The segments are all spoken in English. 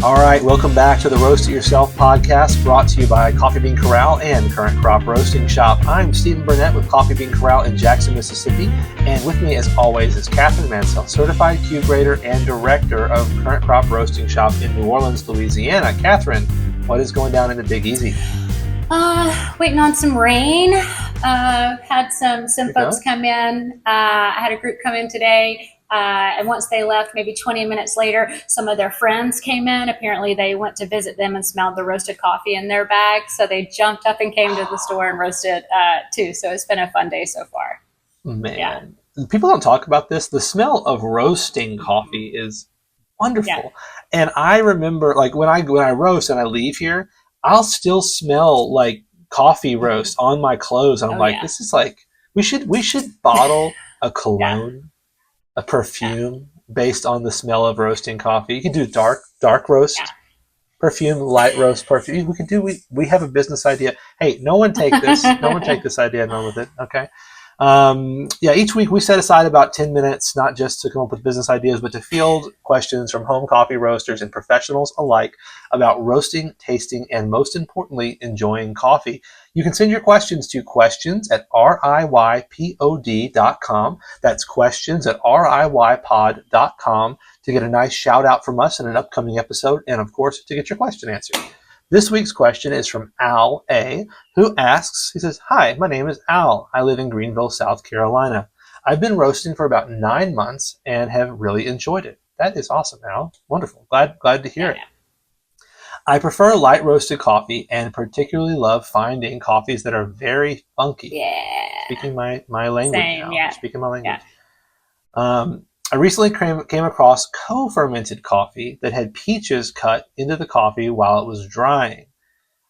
All right, welcome back to the Roast It Yourself podcast, brought to you by Coffee Bean Corral and Current Crop Roasting Shop. I'm Stephen Burnett with Coffee Bean Corral in Jackson, Mississippi, and with me, as always, is Catherine Mansell, Certified Q Grader and Director of Current Crop Roasting Shop in New Orleans, Louisiana. Catherine, what is going down in the Big Easy? Waiting on some rain. Had some folks come in. I had a group come in today. And once they left, maybe 20 minutes later, some of their friends came in. Apparently they went to visit them and smelled the roasted coffee in their bag. So they jumped up and came to the store and roasted too. So it's been a fun day so far. Man, people don't talk about this. The smell of roasting coffee is wonderful. Yeah. And I remember, like, when I roast and I leave here, I'll still smell like coffee roast on my clothes. And I'm this is like, we should bottle a cologne, a perfume based on the smell of roasting coffee. You can do dark roast perfume, light roast perfume. We have a business idea. Hey, no one take this. No one take this idea and run with it. Okay. Each week we set aside about 10 minutes, not just to come up with business ideas, but to field questions from home coffee roasters and professionals alike about roasting, tasting, and most importantly, enjoying coffee. You can send your questions to questions@riypod.com. That's questions@riypod.com to get a nice shout out from us in an upcoming episode, and of course, to get your question answered. This week's question is from Al A., who asks, he says, "Hi, my name is Al. I live in Greenville, South Carolina. I've been roasting for about 9 months and have really enjoyed it." That is awesome, Al. Wonderful. Glad to hear it. I prefer light roasted coffee and particularly love finding coffees that are very funky. Yeah. Speaking my language now. Yeah. Speaking my language. Yeah. I recently came across co-fermented coffee that had peaches cut into the coffee while it was drying.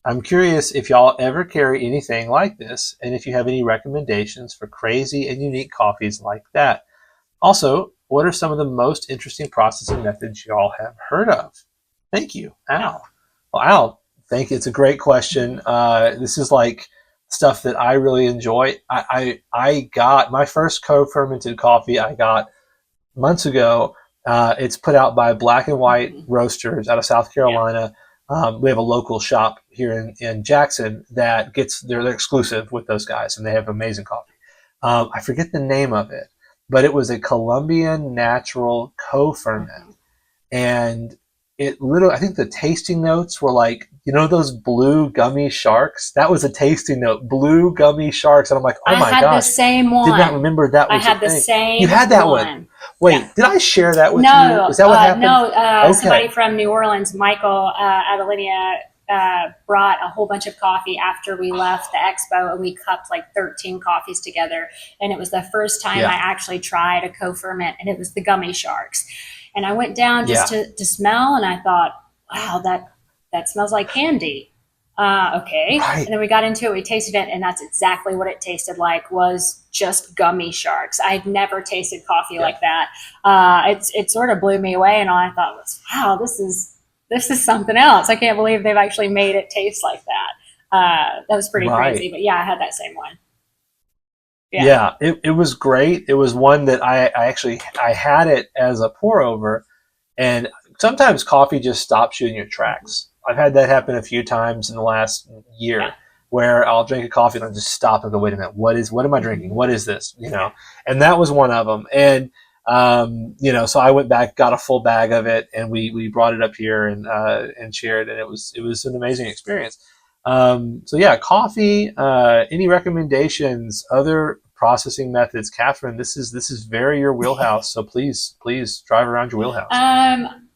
I'm curious if y'all ever carry anything like this, and if you have any recommendations for crazy and unique coffees like that. Also, what are some of the most interesting processing methods y'all have heard of? Thank you, Al. Well, Al, thank you. It's a great question. This is like stuff that I really enjoy. I got my first co-fermented coffee I got months ago. It's put out by Black and White Roasters out of South Carolina. We have a local shop here in Jackson that they're exclusive with those guys, and they have amazing coffee. I forget the name of it, but it was a Colombian natural co-ferment. And it literally, I think the tasting notes were like, those blue gummy sharks? That was a tasting note, blue gummy sharks. And I'm like, oh my gosh. I had the same one. Did not remember that was I had the same You had that one. Wait, did I share that with you? Is that what happened? No, okay. Somebody from New Orleans, Michael Adelina, brought a whole bunch of coffee after we left the expo, and we cupped like 13 coffees together. And it was the first time I actually tried a co-ferment, and it was the gummy sharks. And I went down just to smell, and I thought, wow, that smells like candy. Okay. Right. And then we got into it, we tasted it, and that's exactly what it tasted like, was just gummy sharks. I'd never tasted coffee like that. It sort of blew me away, and all I thought was, wow, this is something else. I can't believe they've actually made it taste like that. That was pretty crazy, but I had that same one. Yeah, it was great. It was one that I had it as a pour over, and sometimes coffee just stops you in your tracks. I've had that happen a few times in the last year, where I'll drink a coffee and I'll just stop and go, wait a minute, what am I drinking? What is this? And that was one of them. And so I went back, got a full bag of it, and we brought it up here and shared, and it was an amazing experience. Coffee. Any recommendations? Other processing methods? Catherine, this is very your wheelhouse. So please drive around your wheelhouse.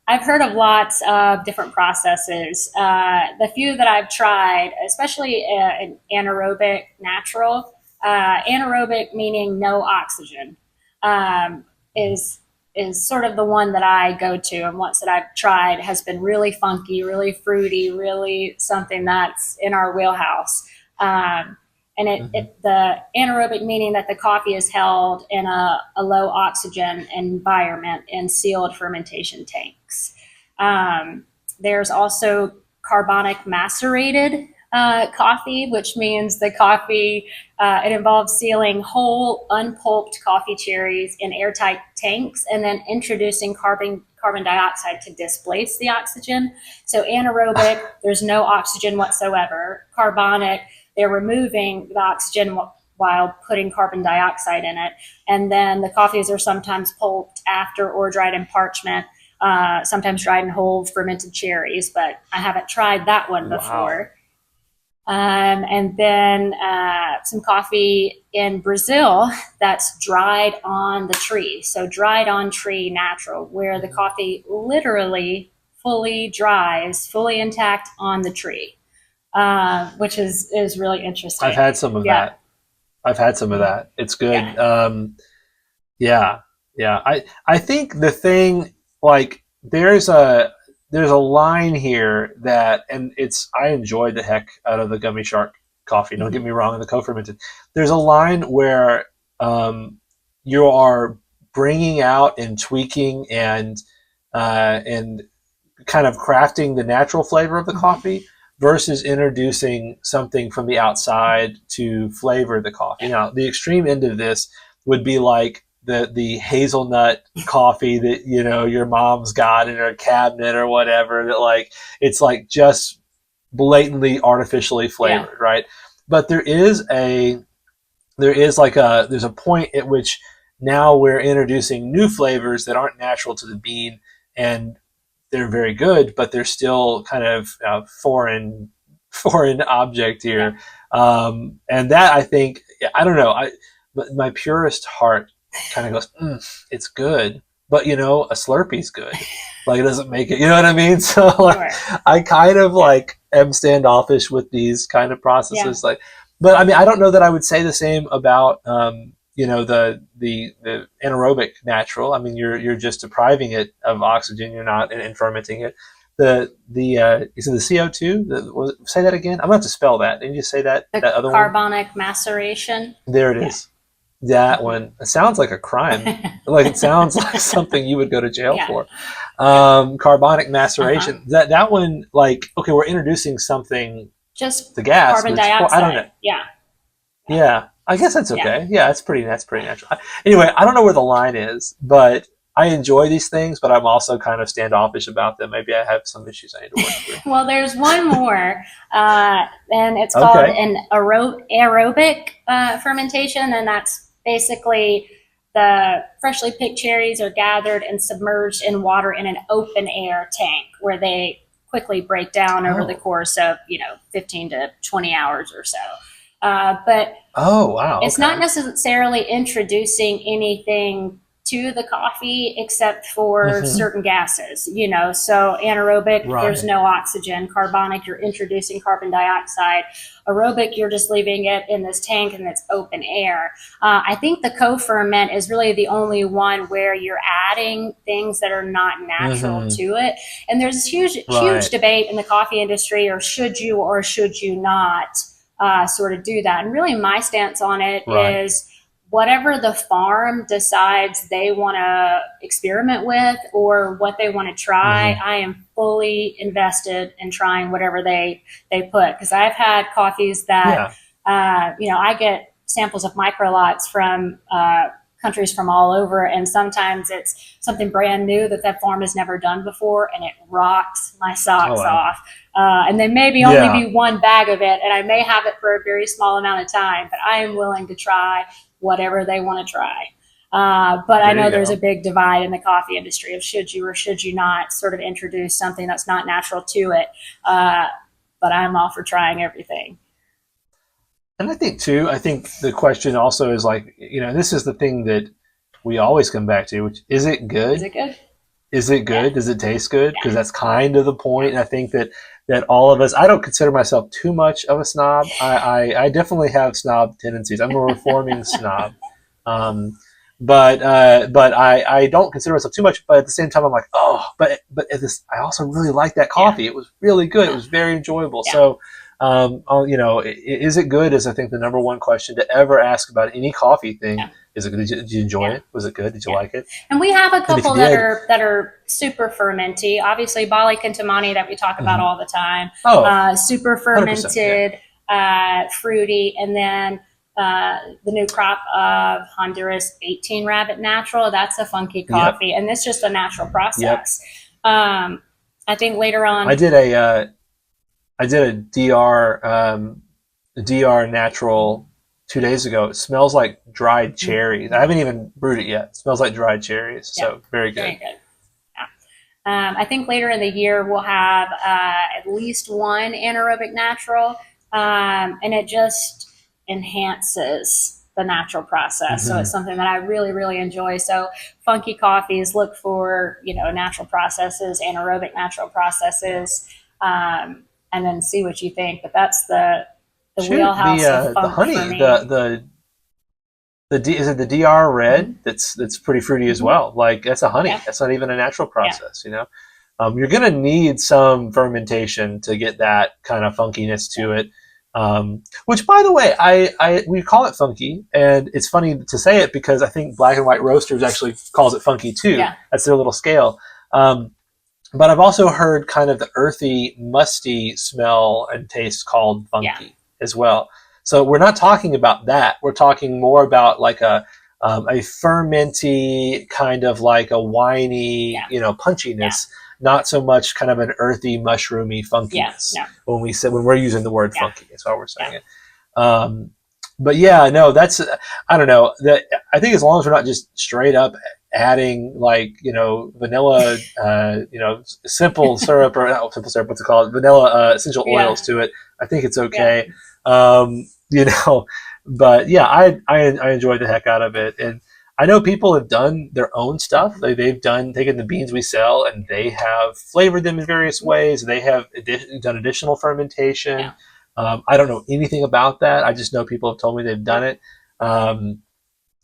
I've heard of lots of different processes. The few that I've tried, especially in anaerobic natural, anaerobic meaning no oxygen, is sort of the one that I go to, and once that I've tried has been really funky, really fruity, really something that's in our wheelhouse. The anaerobic meaning that the coffee is held in a low oxygen environment in sealed fermentation tanks. There's also carbonic macerated coffee, which means the coffee, it involves sealing whole unpulped coffee cherries in airtight tanks and then introducing carbon dioxide to displace the oxygen. So anaerobic, there's no oxygen whatsoever. Carbonic, they're removing the oxygen while putting carbon dioxide in it. And then the coffees are sometimes pulped after or dried in parchment, sometimes dried in whole fermented cherries, but I haven't tried that one before. And then some coffee in Brazil that's dried on the tree. So dried on tree natural, where the coffee literally fully dries, fully intact on the tree, which is really interesting. I've had some of that. I've had some of that. It's good. I think the thing, like, there's a line here that, and I enjoyed the heck out of the Gummy Shark coffee. Don't get me wrong, in the co-fermented. There's a line where you are bringing out and tweaking and kind of crafting the natural flavor of the coffee versus introducing something from the outside to flavor the coffee. Now, the extreme end of this would be like the hazelnut coffee that, you know, your mom's got in her cabinet or whatever, that, like, it's like just blatantly artificially flavored, right? But there's a point at which now we're introducing new flavors that aren't natural to the bean, and they're very good, but they're still kind of foreign object here. And that, I think, I don't know, but my purest heart kind of goes, it's good, but, you know, a Slurpee's good. Like, it doesn't make it, you know what I mean? So, like, I kind of like am standoffish with these kind of processes. Like, but I mean, I don't know that I would say the same about you know, the anaerobic natural. I mean, you're just depriving it of oxygen. You're not in fermenting it. Is it the CO2? Say that again. I'm going to have to spell that. Didn't you say that? The that other carbonic one? Maceration. There it is. That one. It sounds like a crime. Like, it sounds like something you would go to jail for. Carbonic maceration. That one, like, okay, we're introducing something. Just the gas. Carbon dioxide. I don't know. Yeah. I guess that's okay. Yeah, that's pretty natural. Anyway, I don't know where the line is, but I enjoy these things, but I'm also kind of standoffish about them. Maybe I have some issues I need to work through. Well, there's one more, and it's called an aerobic fermentation, and that's basically the freshly picked cherries are gathered and submerged in water in an open air tank where they quickly break down over the course of, 15 to 20 hours or so. But it's not necessarily introducing anything to the coffee except for certain gases, so anaerobic, there's no oxygen. Carbonic, you're introducing carbon dioxide. Aerobic, you're just leaving it in this tank and it's open air. I think the co-ferment is really the only one where you're adding things that are not natural to it. And there's this huge debate in the coffee industry, or should you not sort of do that. And really my stance on it is whatever the farm decides they want to experiment with or what they want to try, I am fully invested in trying whatever they put. Because I've had coffees that, I get samples of microlots from countries from all over, and sometimes it's something brand new that farm has never done before, and it rocks my socks off. And then maybe only be one bag of it, and I may have it for a very small amount of time, but I am willing to try whatever they want to try. But I know there's a big divide in the coffee industry of should you or should you not sort of introduce something that's not natural to it. But I'm all for trying everything. And I think the question also is, like, this is the thing that we always come back to, which is it good? Is it good? Is it good? Yeah. Does it taste good? Because that's kind of the point. And I think that all of us, I don't consider myself too much of a snob. I definitely have snob tendencies. I'm a reforming snob. But I don't consider myself too much, but at the same time I'm like, but I also really like that coffee. It was really good. It was very enjoyable. So, is it good is, I think, the number one question to ever ask about any coffee thing. Is it good? Did you enjoy it? Was it good? Did you like it? And we have a couple that are super fermenty. Obviously, Bali Kintamani that we talk about all the time. Super fermented, fruity, and then the new crop of Honduras 18 Rabbit Natural. That's a funky coffee, and it's just a natural process. I think later on, I did a DR natural 2 days ago. It smells like dried cherries. I haven't even brewed it yet. It smells like dried cherries. So very good. Very good. I think later in the year we'll have at least one anaerobic natural, and it just enhances the natural process. So it's something that I really, really enjoy. So funky coffees, look for, natural processes, anaerobic natural processes, and then see what you think. But that's the wheelhouse of funk the honey, for me. is it the DR red? That's pretty fruity as well. Like that's a honey. Yeah. That's not even a natural process. You're going to need some fermentation to get that kind of funkiness to it. Which, by the way, we call it funky, and it's funny to say it because I think Black and White Roasters actually calls it funky too. Yeah. That's their little scale. But I've also heard kind of the earthy, musty smell and taste called funky as well. So we're not talking about that. We're talking more about like a fermenty kind of like a winey, punchiness. Not so much kind of an earthy, mushroomy funkiness when we're using the word funky. That's why we're saying it. But that's, I don't know. I think as long as we're not just straight up adding like, vanilla, simple syrup or not simple syrup, what's it called? Vanilla essential oils to it. I think it's okay. But I enjoyed the heck out of it. And I know people have done their own stuff. They've taken the beans we sell and they have flavored them in various ways. They have done additional fermentation. Yeah. I don't know anything about that. I just know people have told me they've done it.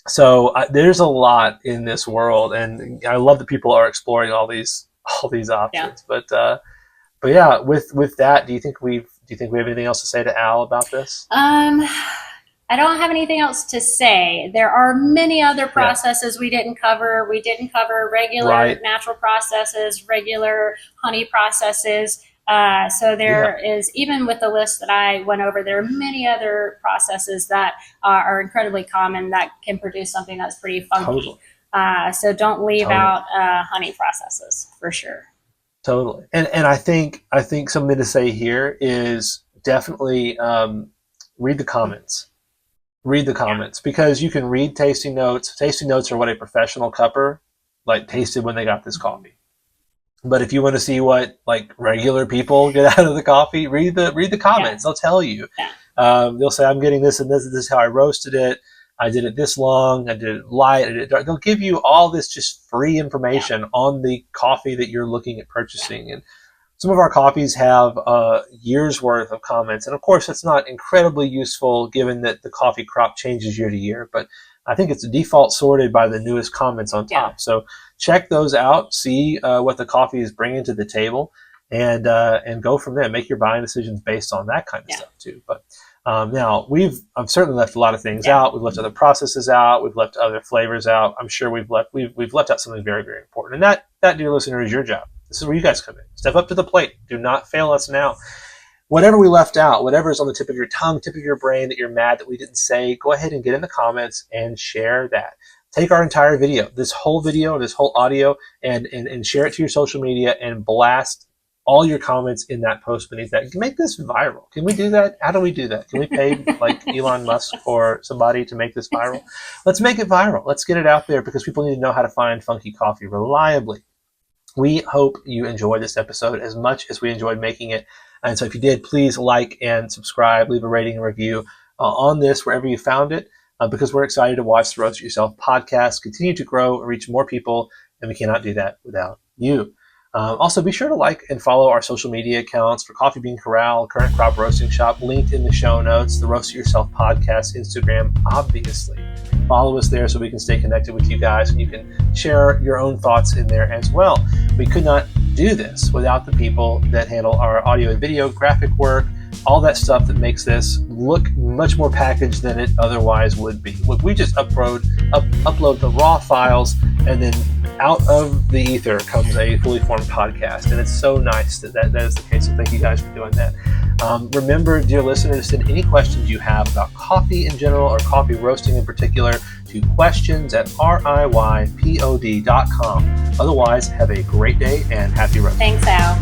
So there's a lot in this world, and I love that people are exploring all these options. Yeah. But with that, do you think we have anything else to say to Al about this? I don't have anything else to say. There are many other processes we didn't cover. We didn't cover regular natural processes, regular honey processes. So there is, even with the list that I went over, there are many other processes that are incredibly common that can produce something that's pretty funky. Totally. So don't leave out honey processes for sure. Totally. And I think something to say here is definitely read the comments. Read the comments because you can read tasting notes. Tasting notes are what a professional cupper tasted when they got this coffee. But if you want to see what regular people get out of the coffee, read the comments. They'll tell you. They'll say, I'm getting this and this is how I roasted it. I did it this long. I did it light. I did it dark. They'll give you all this just free information on the coffee that you're looking at purchasing. And some of our coffees have a year's worth of comments. And of course, that's not incredibly useful given that the coffee crop changes year to year. But I think it's default sorted by the newest comments on top. Yeah. So check those out, see what the coffee is bringing to the table, and go from there. Make your buying decisions based on that kind of stuff too. But now I've certainly left a lot of things out. We've left other processes out. We've left other flavors out. I'm sure we've left out something very, very important. And that, dear listener, is your job. This is where you guys come in. Step up to the plate. Do not fail us now. Whatever we left out, whatever is on the tip of your tongue, tip of your brain that you're mad that we didn't say, go ahead and get in the comments and share that. Take our entire video, this whole audio, and share it to your social media and blast all your comments in that post beneath that. You can make this viral. Can we do that? How do we do that? Can we pay Elon Musk or somebody to make this viral? Let's make it viral. Let's get it out there because people need to know how to find funky coffee reliably. We hope you enjoyed this episode as much as we enjoyed making it. And so if you did, please like and subscribe, leave a rating and review on this wherever you found it, because we're excited to watch the Roast It Yourself podcast continue to grow and reach more people, and we cannot do that without you. Also, be sure to like and follow our social media accounts for Coffee Bean Corral, Current Crop Roasting Shop, linked in the show notes, the Roast It Yourself podcast, Instagram, obviously. Follow us there so we can stay connected with you guys, and you can share your own thoughts in there as well. We could not do this without the people that handle our audio and video, graphic work, all that stuff that makes this look much more packaged than it otherwise would be. Look, we just upload the raw files, and then out of the ether comes a fully formed podcast, and it's so nice that is the case. So thank you guys for doing that. Remember, dear listener, to send any questions you have about coffee in general or coffee roasting in particular to questions@riypod.com. Otherwise, have a great day and happy roasting. Thanks, Al.